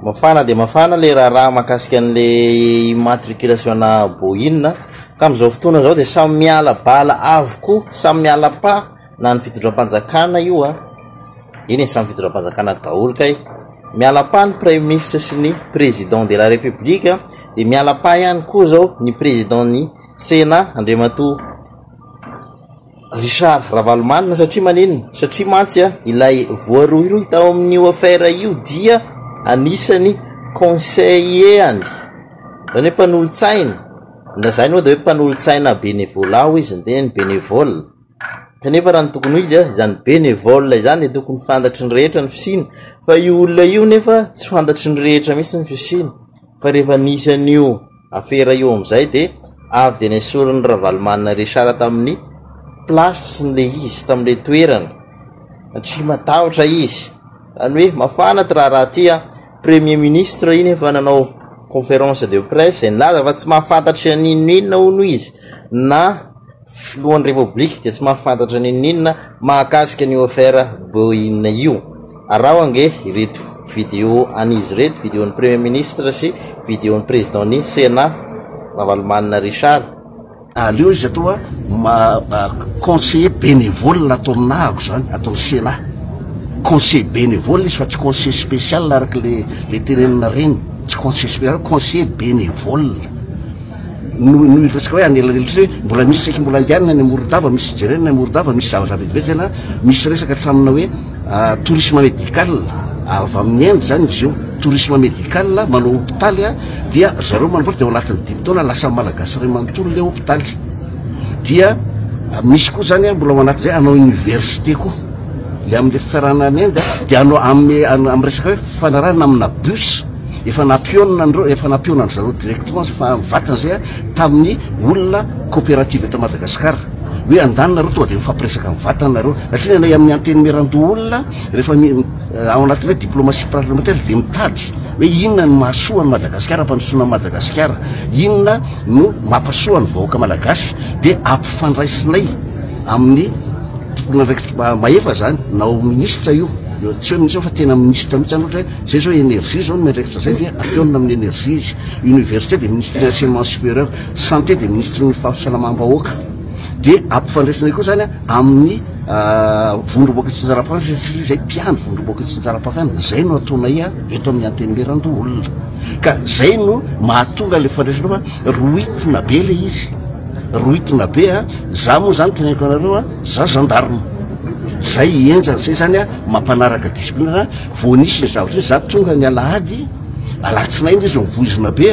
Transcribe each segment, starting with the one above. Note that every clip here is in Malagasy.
mafana de mafana le raha makasika an'le immatriculation na Boeing ka am'izao fotoana zao de samy miala bala avokoa samy miala pa na ny fitondram-panjakana io iny samy fitondram-panjakana daholo kay miala pa ny premier ministre sy ny président de la république de miala pa ihany koa zao ny président ny Sénat Andriamatoa Richard Ravalomanina satria manino satria mantsy ilay voarohirohy tao amin'io affaire io dia anisany conseillers zany mpanolo-tsaina na zany hoe de hoe mpanolo-tsaina bénévolat izy ny bénévole kanefa raha ny tokony izy zany bénévole zany de tokony fantatry ny rehetra ny fisina fa io olona io nefa tsy fantatry ny rehetra mihitsy ny fisina fa rehefa nisy an'io affaire io am'izay de avy de nesoriny Ravalomanina Richard tamin'ny place le izy tamin'le toerana satria matahotra izy zany hoe mafana raha tia premier ministre iny efa nanao conférence de presse nilaza fa tsy mahafantatry aninona ono izy na filohan'ny république dia tsy mahafantatry aninona mahakasika an'io affaire Boeing io araho ange ireto vidéo an'izy reto vidéon'ny premier ministre sy vidéon'ny président ny Sénat Ravalomanina Richard aleo izy atoa conseiller bénévole ataonahako zany ataony Sénat conseiller bénévole izy fa tsy conseiller spécial araka le terenina reny tsy conseiller spécial conseiller bénévole no resaka hoe anelanelatry hoe mbola misy seky mbola andianina ny Morodava misy jerena ny Morodava misy zavatra bebe zay na misy resaka tramina hoe tourisme médical avy amin'ny Inde zany izy io tourisme médical manao hôpitaly dia zareo manamboatra de ao anatin'ny 10 taona lasa malagasy ray manontolo le hôpitaly dia misy koa zany mbola ao anaty zay anao université koa le am'le fiarana any Inde dia anao amin'ny resaka hoe fanarana amina bus efa nampionana zareo directement fa vatana zay tamin'ny olona coopérative eto Madagasikara hoe andanina reo tonga de mifampiresaka amin'ny vatana nareo satria anay amin'ny anteny merando olona rehefa ao anatin'ny hoe diplomatie parlementaire de mitady hoe inona no mahasoa ny Madagasikara mpanosoana ny Madagasikara inona no mampasoa ny vahoaka malagasy de ampifandraisinay amin'ny tompona ndraiky mahefa zany nao ministre io tsy hoe misy fa tena ministre mihitsy ohatra zay zao énergie zao miandraikitra zay dia ampiona amin'ny énergie izy université de ministre de l'enseignement supérieur santé de ministre ny fahasalamam-bahoaka de ampifandraisinay koa zany amin'ny vondroboaka tsy njara-pafana zay mpiano vondroboaka tsy njara-pafana zay no ataonay eto amin'ny anteny merando olona ka zay no mahatonga le fandraisana fa roitina be le izy roitina be za moa zany teneko anareo za gendarme zay enjana zay zany mampanaraka discipline voanisy ny zavatra za tonga ny alahady alatsinay izy mivoizina be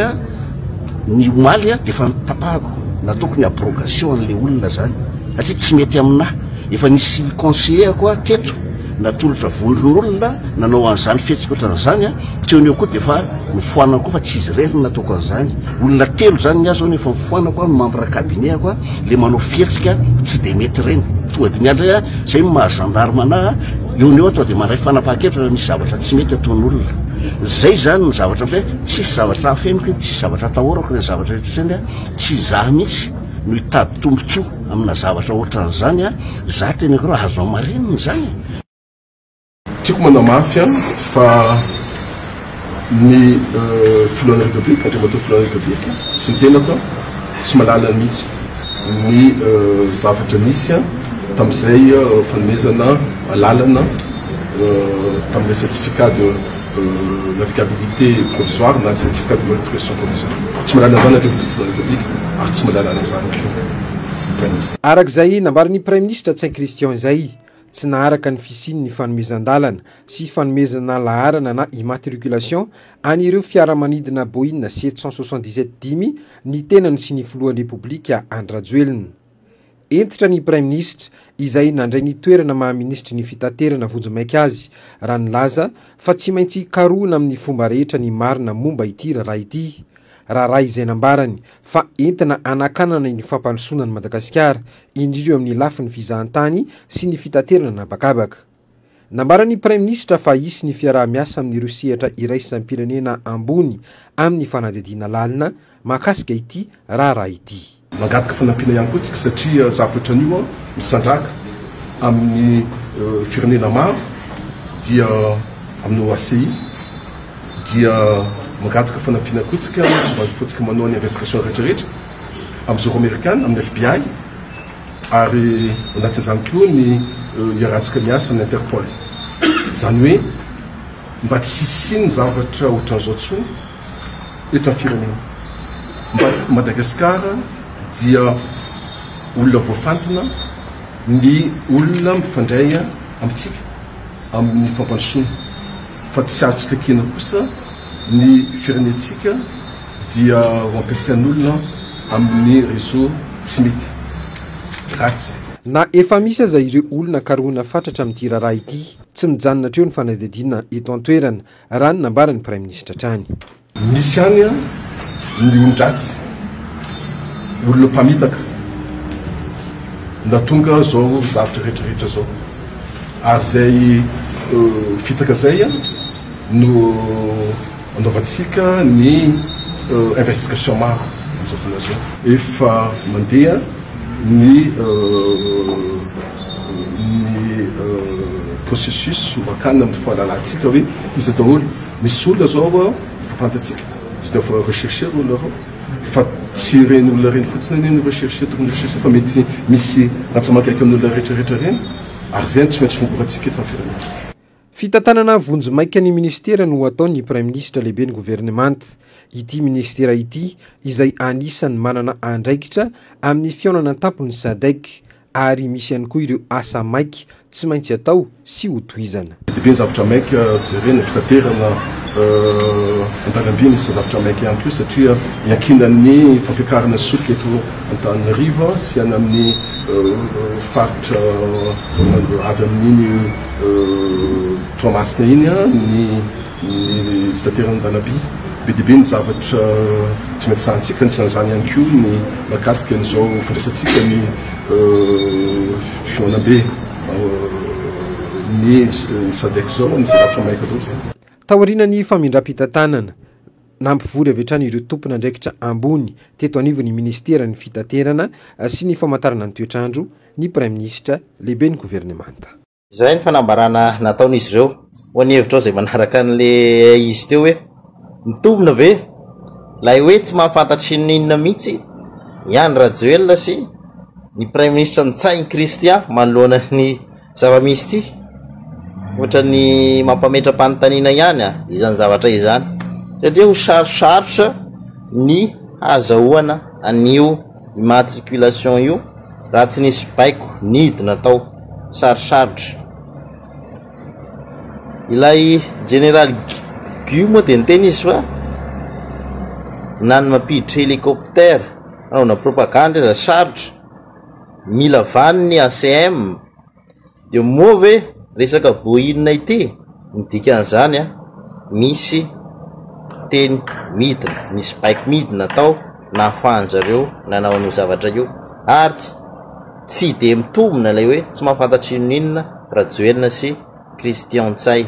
ny omaly de efa nitapahako nataoko ny abrogation an'le olona zany satria tsy mety aminahy efa nisy conseiller koa teto natolotra vondron'olona nanao an'izany fihetsika ohatran'izany teoneo koa de fa mifoanana koa fa tsy izy rery nataoko an'izany olona telo zany ny azo efa mifoanako a membre cabinet ako le manao fihetsika tsy de mety reny tonga de miandray zay mahagendarme anahy eo neo atao de mandray fanapahan-kevitra misy zavatra tsy mety ataon'olona zay zany ny zavatra hoe tsisy zavatra afeniko tsisy zavatra atahorako ny zavatra rehetra tsy zah mihitsy no hitady tombotsoa amina zavatra ohatran'izany za teneko reo azo amarininy zany tiako manao mafy fa ny filohan'ny république Andriamatoa filohan'ny république sy ny tenako tsy malala mihitsy ny zavatra misy tam'izay fanomezana lalana tamin'le certificat de navigabilité provisoire na certificat de matriculation provisoire tsy malala zany Andriamatoa filohan'ny république ary tsy malala zany arak'izay nambariny premier ministre Saint Christian zay tsy naharaka ny fisiny ny fanomezan-dalana sy fanomezana laharana na immatriculation an'ireo fiaramanidina Boeing 777 ny tenany sy ny filohan'ny republika Andry Rajoelina. Entitra ny premier ministre izay nandray ny toerana maha-ministry ny fitaterana vonjimaiky azy raha nilaza fa tsy maintsy karoana amin'ny fomba rehetra ny marina momba ity raha ity. Raha izay nambarany fa entina anakanana ny fampandrosoana ny Madagasikara indrindra amin'ny lafin'ny fizahan-tany sy ny fitaterana nabakabaka. Nambarany premier ministre fa isy ny fiaraha-miasa amin'ireo sehatra iraisampirenena ambony amin'ny fanadihadiana lalina mahakasika ity raha ity. Mangataka fanampiana ihany koa tsika satria zavatra ohatran'io misandraka amin'ny firenena maro dia amin'ny OACI dia mangataka fanampiana kotsika mba fotsika manao ny investigation rehetrarehetra amin'ny zoro amerikana amin'ny FBI ary anatin'izany koa ny iarahantsika miasa amin'ny Interpol. Izany hoe mba tsy siny zavatra ohatran'izao tsony eto amin'ny firenena. Madagasikara dia olona voafantona ny olona mifandray amintsika amin'ny fampandrosoana fa tsy azotsika kena kosa ny firenentsika dia ampiasain'olona amin'ny réseau tsy mety ratsy. Na efa misy aza ireo olona karohana fatratra amin'ity raharaha ity tsy mijanona treo ny fanadihadiana eto an-toerana raha ny nambarany Prime Ministre trany. Misy any ny olon-dratsy olona mpamitaka na tonga zao zavatra rehetrarehetra zao ary zay fitaka zay no anaovantsika ny investigation maro am'izao fotoana zao efa mandeha ny processus makana amin'ny fahalalantsika hoe izy daholo misy olona zao fafantatsika tsy dia fa rechercher olona reo fa tsy reny olona reny fotsiny ny rechercher tokony rechercher fa mety misy ratsamakaiky amin'olona rehetrarehetra reny ary zay tsy maintsy fomboratsika eto amin'ny firenentsika. Fitantanana vonjy maika ny ministera no ataony Prime Ministre lehibe ny gouvernemanta. Ity ministera ity izay anisan'ny manana andraikitra amin'ny fionana tampony SADC ary misy ihany koa ireo asa maika tsy maintsy atao sy hotohizana. Be zavatra maika jerena fitaterana an-dalamby misy zavatra maika ihany koa satria iankinan'ny fampiakarana soka eto Antananarivo sy any amin'ny faritra avy amin'iny Toamasina iny ny fitaterana an-dalamby be dia be ny zavatra tsy maintsy sahantsika nisan'izany ihany koa ny mahakasika an'izao fandraisantsika ny fionambe ny SADC zao ny zavatra maika loatra zay. Taorianany famindram-pitantanana nampivory avy hatrany ireo tompon'andraikitra ambony teto anivon'ny ministera ny fitaterana sy ny famantarana ny toetrandro ny Prime Ministre lehibe ny gouvernemanta. Izay ny fanambarana nataon'izy ireo ho any hevitra izay manaraka an'le izy teo hoe mitombina ve lay hoe tsy mahafantatry n'inona mihitsy ihany Rajoelina sy ny Prime Ministre Ntsay Christian manoloana ny zava-misy ity ohatra ny mampametra-panontaniana ihany izany zavatra izany satria ho sarosarotra ny hazahoana an'io immatriculation io raha tsy nisy baiko nidina tao sarosarotra. Ilay General Gu moa dia niteny izy fa na ny mampiditra hélicoptère anaona propagande iza sarotra mila vaniny ACM dia moa ve resaka boinina ity midika an'izany misy teny midina nisy baiko midina tao na afahanjareo nanao an'io zavatra io ary tsy dia mitombina ilay hoe tsy mahafantatry inona Rajoelina sy Christian Ntsay.